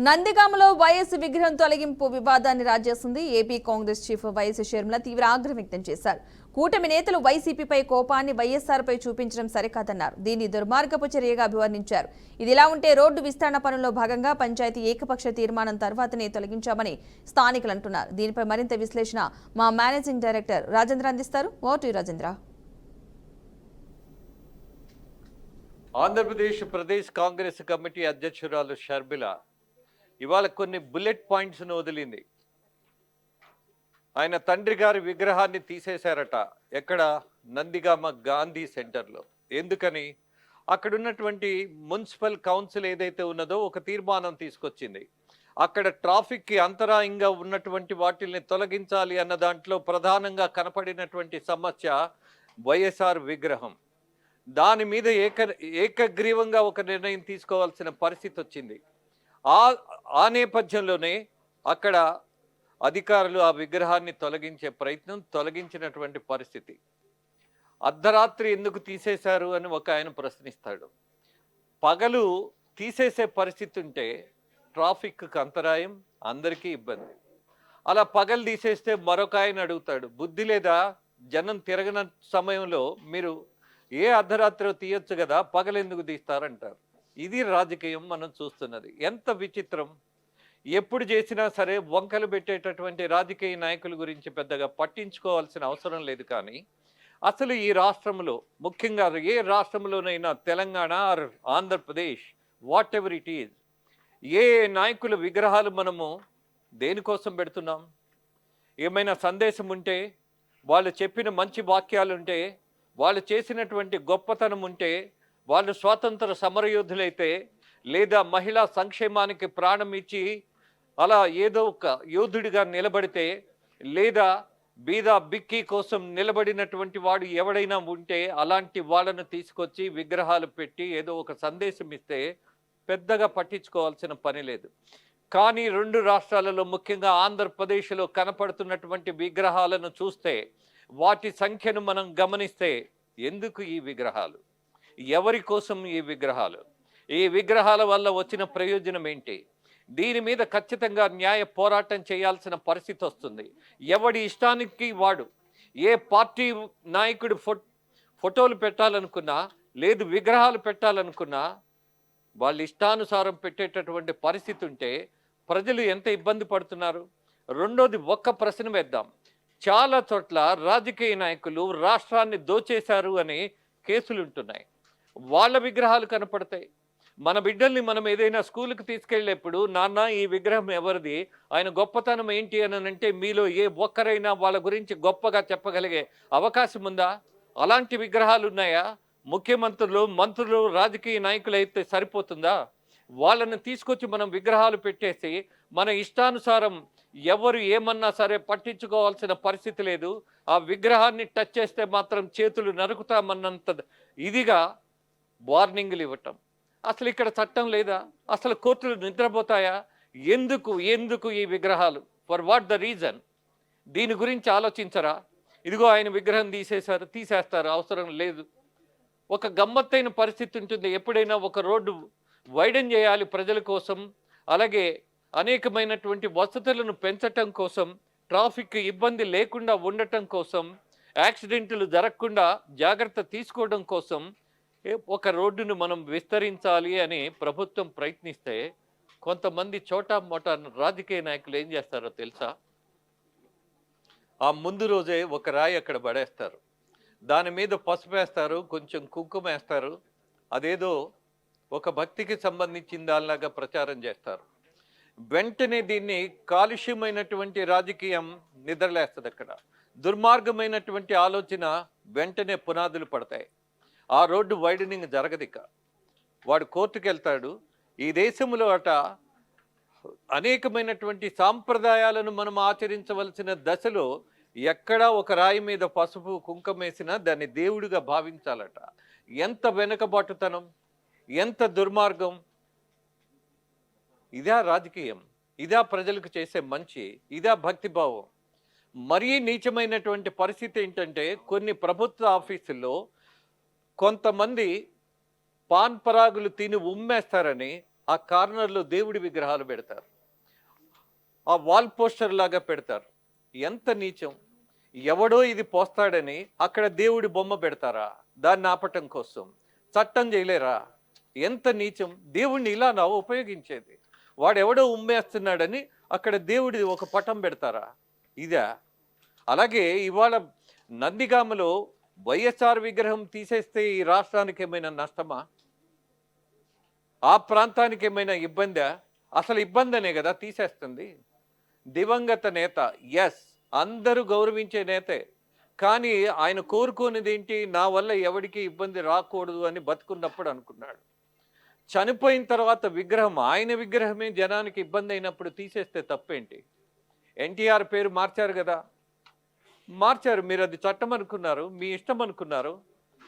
నందిగామలో YS విగ్రహం తొలగింపు వివాదాన్ని రాజేస్తుంది. AP Congress chief YS Sharmila తీవ్ర ఆగ్రహం వ్యక్తం చేశారు. కూటమి నేతలు వైసీపీపై కోపాన్ని వైఎస్ఆర్పై చూపించడం సరికాదన్నారు. దీన్ని దుర్మార్గపు చర్యగా అభివర్ణించారు. ఇదిలా ఉంటే రోడ్డు విస్తరణ పనుల్లో భాగంగా పంచాయతీ ఏకపక్ష తీర్మానం తర్వాతనే తొలగించామని స్థానికులు అంటున్నారు. దీనిపై మరింత విశ్లేషణ మా మేనేజింగ్ డైరెక్టర్ రాజేంద్ర అందిస్తారు. ఓటు రాజేంద్ర. ఆంధ్రప్రదేశ్ ప్రదేశ్ కాంగ్రెస్ కమిటీ అధ్యక్షురాలు షర్మిల ఇవాళ కొన్ని బుల్లెట్ పాయింట్స్ను వదిలింది. ఆయన తండ్రి గారి విగ్రహాన్ని తీసేశారట. ఎక్కడ? నందిగామ గాంధీ సెంటర్లో. ఎందుకని? అక్కడ ఉన్నటువంటి మున్సిపల్ కౌన్సిల్ ఏదైతే ఉన్నదో ఒక తీర్మానం తీసుకొచ్చింది. అక్కడ ట్రాఫిక్కి అంతరాయంగా ఉన్నటువంటి వాటిల్ని తొలగించాలి అన్న దాంట్లో ప్రధానంగా కనపడినటువంటి సమస్య వైఎస్ఆర్ విగ్రహం. దాని మీద ఏకగ్రీవంగా ఒక నిర్ణయం తీసుకోవాల్సిన పరిస్థితి వచ్చింది. ఆ నేపథ్యంలోనే అక్కడ అధికారులు ఆ విగ్రహాన్ని తొలగించినటువంటి పరిస్థితి. అర్ధరాత్రి ఎందుకు తీసేశారు అని ఒక ఆయన ప్రశ్నిస్తాడు. పగలు తీసేసే పరిస్థితి ఉంటే ట్రాఫిక్కి అంతరాయం, అందరికీ ఇబ్బంది. అలా పగలు తీసేస్తే మరొక ఆయన అడుగుతాడు, బుద్ధి లేదా? జనం తిరగని సమయంలో మీరు ఏ అర్ధరాత్రి తీయొచ్చు కదా, పగలు ఎందుకు తీస్తారంటారు. ఇది రాజకీయం మనం చూస్తున్నది. ఎంత విచిత్రం! ఎప్పుడు చేసినా సరే వంకలు పెట్టేటటువంటి రాజకీయ నాయకుల గురించి పెద్దగా పట్టించుకోవాల్సిన అవసరం లేదు. కానీ అసలు ఈ రాష్ట్రంలో, ముఖ్యంగా ఏ రాష్ట్రంలోనైనా, Telangana or Andhra Pradesh, whatever it is, ఏ నాయకుల విగ్రహాలు మనము దేనికోసం పెడుతున్నాం? ఏమైనా సందేశం ఉంటే, వాళ్ళు చెప్పిన మంచి వాక్యాలుంటే, వాళ్ళు చేసినటువంటి గొప్పతనం ఉంటే, వాళ్ళు స్వాతంత్ర సమరయోధులైతే, లేదా మహిళా సంక్షేమానికి ప్రాణం ఇచ్చి అలా ఏదో ఒక యోధుడిగా నిలబడితే, లేదా బీద బిక్కీ కోసం నిలబడినటువంటి వాడు ఎవడైనా ఉంటే అలాంటి వాళ్ళను తీసుకొచ్చి విగ్రహాలు పెట్టి ఏదో ఒక సందేశం ఇస్తే పెద్దగా పట్టించుకోవాల్సిన పని లేదు. కానీ రెండు రాష్ట్రాలలో, ముఖ్యంగా ఆంధ్రప్రదేశ్లో కనపడుతున్నటువంటి విగ్రహాలను చూస్తే, వాటి సంఖ్యను మనం గమనిస్తే, ఎందుకు ఈ విగ్రహాలు? ఎవరి కోసం ఈ విగ్రహాలు? ఈ విగ్రహాల వల్ల వచ్చిన ప్రయోజనం ఏంటి? దీని మీద ఖచ్చితంగా న్యాయ పోరాటం చేయాల్సిన పరిస్థితి వస్తుంది. ఎవడి ఇష్టానికి వాడు, ఏ పార్టీ నాయకుడు ఫోటోలు పెట్టాలనుకున్నా, లేదు విగ్రహాలు పెట్టాలనుకున్నా, వాళ్ళ ఇష్టానుసారం పెట్టేటటువంటి పరిస్థితి ఉంటే ప్రజలు ఎంత ఇబ్బంది పడుతున్నారు. రెండోది, ఒక్క ప్రశ్న వేద్దాం. చాలా చోట్ల రాజకీయ నాయకులు రాష్ట్రాన్ని దోచేశారు అని కేసులు ఉంటున్నాయి. వాళ్ళ విగ్రహాలు కనపడతాయి. మన బిడ్డల్ని మనం ఏదైనా స్కూల్కి తీసుకెళ్ళేప్పుడు, నాన్న ఈ విగ్రహం ఎవరిది, ఆయన గొప్పతనం ఏంటి అని అంటే మీలో ఏ ఒక్కరైనా వాళ్ళ గురించి గొప్పగా చెప్పగలిగే అవకాశం ఉందా? అలాంటి విగ్రహాలు ఉన్నాయా? ముఖ్యమంత్రులు, మంత్రులు, రాజకీయ నాయకులు అయితే సరిపోతుందా? వాళ్ళని తీసుకొచ్చి మనం విగ్రహాలు పెట్టేసి మన ఇష్టానుసారం ఎవరు ఏమన్నా సరే పట్టించుకోవాల్సిన పరిస్థితి లేదు. ఆ విగ్రహాన్ని టచ్ చేస్తే మాత్రం చేతులు నరుకుతామన్నంత ఇదిగా వార్నింగ్లు ఇవ్వటం. అసలు ఇక్కడ చట్టం లేదా? అసలు కోర్టులు నిద్రపోతాయా? ఎందుకు ఈ విగ్రహాలు? For what the reason? దీని గురించి ఆలోచించరా? ఇదిగో ఆయన విగ్రహం తీసేస్తారు, అవసరం లేదు. ఒక గమ్మత్తైన పరిస్థితి ఉంటుంది. ఎప్పుడైనా ఒక రోడ్డు వైడెన్ చేయాలి ప్రజల కోసం, అలాగే అనేకమైనటువంటి వసతులను పెంచటం కోసం, ట్రాఫిక్ ఇబ్బంది లేకుండా ఉండటం కోసం, యాక్సిడెంట్లు జరగకుండా జాగ్రత్త తీసుకోవడం కోసం ఒక రోడ్డును మనం విస్తరించాలి అని ప్రభుత్వం ప్రయత్నిస్తే, కొంతమంది చోటా మోటా రాజకీయ నాయకులు ఏం చేస్తారో తెలుసా? ఆ ముందు రోజే ఒక రాయి అక్కడ పడేస్తారు, దాని మీద పసుపు వేస్తారు, కొంచెం కుంకుమ వేస్తారు, అదేదో ఒక భక్తికి సంబంధించిన దానిలాగా ప్రచారం చేస్తారు. వెంటనే దీన్ని కాలుష్యమైనటువంటి రాజకీయం నిద్రలేస్తుంది. అక్కడ దుర్మార్గమైనటువంటి ఆలోచన వెంటనే పునాదులు పడతాయి. ఆ రోడ్డు వైడనింగ్ జరగదిక. వాడు కోర్టుకు వెళ్తాడు. ఈ దేశంలో అనేకమైనటువంటి సాంప్రదాయాలను మనం ఆచరించవలసిన దశలో ఎక్కడా ఒక రాయి మీద పసుపు కుంకుమ వేసినా దాన్ని దేవుడిగా భావించాలట. ఎంత వెనుకబాటుతనం, ఎంత దుర్మార్గం! ఇదా రాజకీయం? ఇదా ప్రజలకు చేసే మంచి? ఇదా భక్తిభావం? మరీ నీచమైనటువంటి పరిస్థితి ఏంటంటే, కొన్ని ప్రభుత్వ ఆఫీసుల్లో కొంతమంది పాన్ పరాగులు తిని ఉమ్మేస్తారని ఆ కార్నర్లో దేవుడి విగ్రహాలు పెడతారు, ఆ వాల్ పోస్టర్ లాగా పెడతారు. ఎంత నీచం! ఎవడో ఇది పోస్తాడని అక్కడ దేవుడి బొమ్మ పెడతారా దాన్ని ఆపటం కోసం? చట్టం చేయలేరా? ఎంత నీచం! దేవుణ్ణి ఇలా నా ఉపయోగించేది. వాడెవడో ఉమ్మేస్తున్నాడని అక్కడ దేవుడి ఒక పటం పెడతారా? ఇదా? అలాగే ఇవాళ నందిగామలో వైఎస్ఆర్ విగ్రహం తీసేస్తే ఈ రాష్ట్రానికి ఏమైనా నష్టమా? ఆ ప్రాంతానికి ఏమైనా ఇబ్బందా? అసలు ఇబ్బందనే కదా తీసేస్తుంది. దివంగత నేత, ఎస్, అందరూ గౌరవించే నేతే. కానీ ఆయన కోరుకునేది ఏంటి? నా వల్ల ఎవరికి ఇబ్బంది రాకూడదు అని బతుకున్నప్పుడు అనుకున్నాడు. చనిపోయిన తర్వాత విగ్రహం, ఆయన విగ్రహమే జనానికి ఇబ్బంది అయినప్పుడు తీసేస్తే తప్పేంటి? ఎన్టీఆర్ పేరు మార్చారు కదా, మార్చారు. మీరు అది చట్టం అనుకున్నారు, మీ ఇష్టం అనుకున్నారు.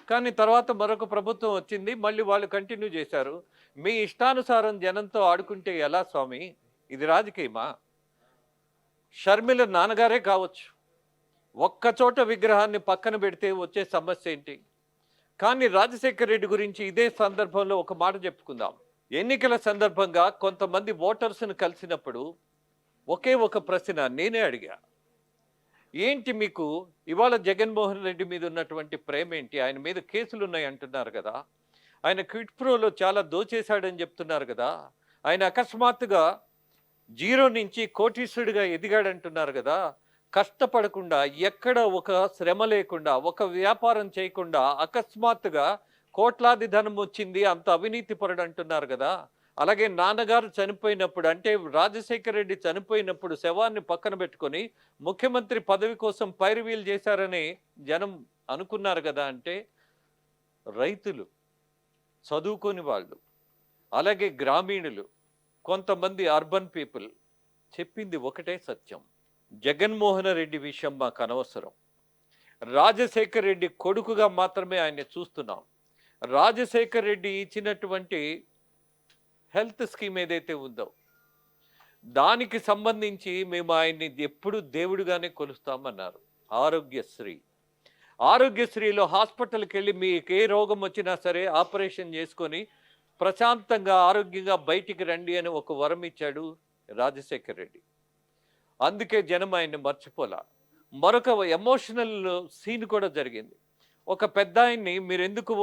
కానీ తర్వాత మరొక ప్రభుత్వం వచ్చింది, మళ్ళీ వాళ్ళు కంటిన్యూ చేశారు. మీ ఇష్టానుసారం జనంతో ఆడుకుంటే ఎలా స్వామి? ఇది రాజకీయమా? షర్మిల నాన్నగారే కావచ్చు, ఒక్కచోట విగ్రహాన్ని పక్కన పెడితే వచ్చే సమస్య ఏంటి? కానీ రాజశేఖర రెడ్డి గురించి ఇదే సందర్భంలో ఒక మాట చెప్పుకుందాం. ఎన్నికల సందర్భంగా కొంతమంది ఓటర్స్ను కలిసినప్పుడు ఒకే ఒక ప్రశ్న నేనే అడిగా. ఏంటి మీకు ఇవాళ జగన్మోహన్ రెడ్డి మీద ఉన్నటువంటి ప్రేమ ఏంటి? ఆయన మీద కేసులు ఉన్నాయి అంటున్నారు కదా, ఆయన క్విట్ ప్రోలో చాలా దోచేశాడని చెప్తున్నారు కదా, ఆయన అకస్మాత్తుగా జీరో నుంచి కోటీశ్వరుడిగా ఎదిగాడంటున్నారు కదా, కష్టపడకుండా, ఎక్కడ ఒక శ్రమ లేకుండా, ఒక వ్యాపారం చేయకుండా అకస్మాత్తుగా కోట్లాది ధనం వచ్చింది, అంత అవినీతి పరుడు అంటున్నారు కదా. అలాగే నాన్నగారు చనిపోయినప్పుడు, అంటే రాజశేఖర రెడ్డి చనిపోయినప్పుడు శవాన్ని పక్కన పెట్టుకొని ముఖ్యమంత్రి పదవి కోసం పైరువీలు చేశారని జనం అనుకున్నారు కదా. అంటే రైతులు, చదువుకోని వాళ్ళు, అలాగే గ్రామీణులు, కొంతమంది అర్బన్ పీపుల్ చెప్పింది ఒకటే సత్యం: జగన్మోహన్ రెడ్డి విషయం మాకు అనవసరం. రాజశేఖర్ రెడ్డి కొడుకుగా మాత్రమే ఆయన్ని చూస్తున్నాం. రాజశేఖర్ రెడ్డి ఇచ్చినటువంటి హెల్త్ స్కీమ్ ఏదైతే ఉందో దానికి సంబంధించి మేము ఆయన్ని ఎప్పుడు దేవుడిగానే కొలుస్తామన్నారు. ఆరోగ్యశ్రీ, ఆరోగ్యశ్రీలో హాస్పిటల్కి వెళ్ళి మీకు ఏ రోగం వచ్చినా సరే ఆపరేషన్ చేసుకొని ప్రశాంతంగా ఆరోగ్యంగా బయటికి రండి అని ఒక వరం ఇచ్చాడు రాజశేఖర్ రెడ్డి. అందుకే జనం ఆయన్ని మర్చిపోలా. మరొక ఎమోషనల్ సీన్ కూడా జరిగింది. ఒక పెద్ద ఆయన్ని మీరు ఎందుకు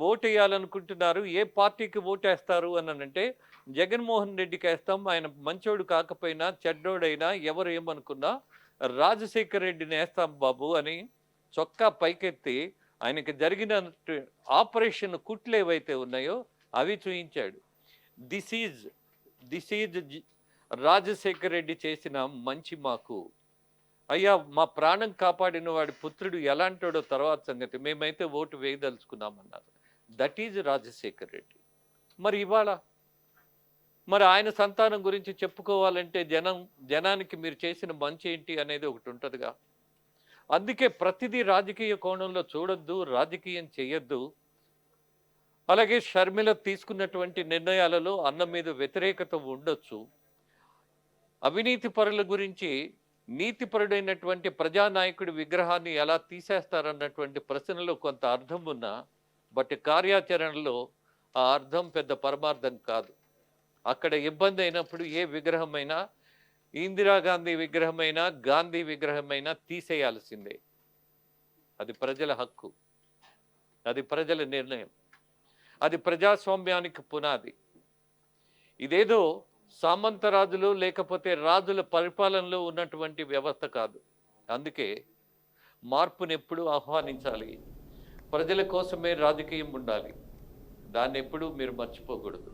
ఓటు వేయాలనుకుంటున్నారు, ఏ పార్టీకి ఓటేస్తారు అని అంటే, జగన్మోహన్ రెడ్డికి వేస్తాం, ఆయన మంచోడు కాకపోయినా చెడ్డోడైనా ఎవరు ఏమనుకున్నా రాజశేఖర్ రెడ్డిని వేస్తాం బాబు అని చొక్కా పైకెత్తి ఆయనకి జరిగిన ఆపరేషన్ కుట్లు ఏవైతే ఉన్నాయో అవి చూయించాడు. దిస్ ఈజ్ రాజశేఖర్ రెడ్డి చేసిన మంచి మాకు. అయ్యా, మా ప్రాణం కాపాడిన వాడి పుత్రుడు ఎలాంటోడో తర్వాత సంగతి, మేమైతే ఓటు వేయదలుచుకున్నామన్నారు. That is Rajasekhar Reddy. మరి ఇవాళ మరి ఆయన సంతానం గురించి చెప్పుకోవాలంటే జనానికి మీరు చేసిన మంచి ఏంటి అనేది ఒకటి ఉంటుందిగా. అందుకే ప్రతిదీ రాజకీయ కోణంలో చూడొద్దు, రాజకీయం చేయొద్దు. అలాగే షర్మిల తీసుకున్నటువంటి నిర్ణయాలలో అన్న మీద వ్యతిరేకత ఉండొచ్చు. అవినీతి పరుల గురించి నీతిపరుడైనటువంటి ప్రజానాయకుడి విగ్రహాన్ని ఎలా తీసేస్తారన్నటువంటి ప్రశ్నలో కొంత అర్థం ఉన్నా, బట్ కార్యాచరణలో ఆ అర్థం పెద్ద పరమార్థం కాదు. అక్కడ ఇబ్బంది అయినప్పుడు ఏ విగ్రహమైనా, ఇందిరాగాంధీ విగ్రహమైనా, గాంధీ విగ్రహమైనా తీసేయాల్సిందే. అది ప్రజల హక్కు, అది ప్రజల నిర్ణయం, అది ప్రజాస్వామ్యానికి పునాది. ఇదేదో సామంతరాజులు లేకపోతే రాజుల పరిపాలనలో ఉన్నటువంటి వ్యవస్థ కాదు. అందుకే మార్పును ఎప్పుడూ ఆహ్వానించాలి. ప్రజల కోసమే రాజకీయం ఉండాలి. దాన్ని ఎప్పుడూ మీరు మర్చిపోకూడదు.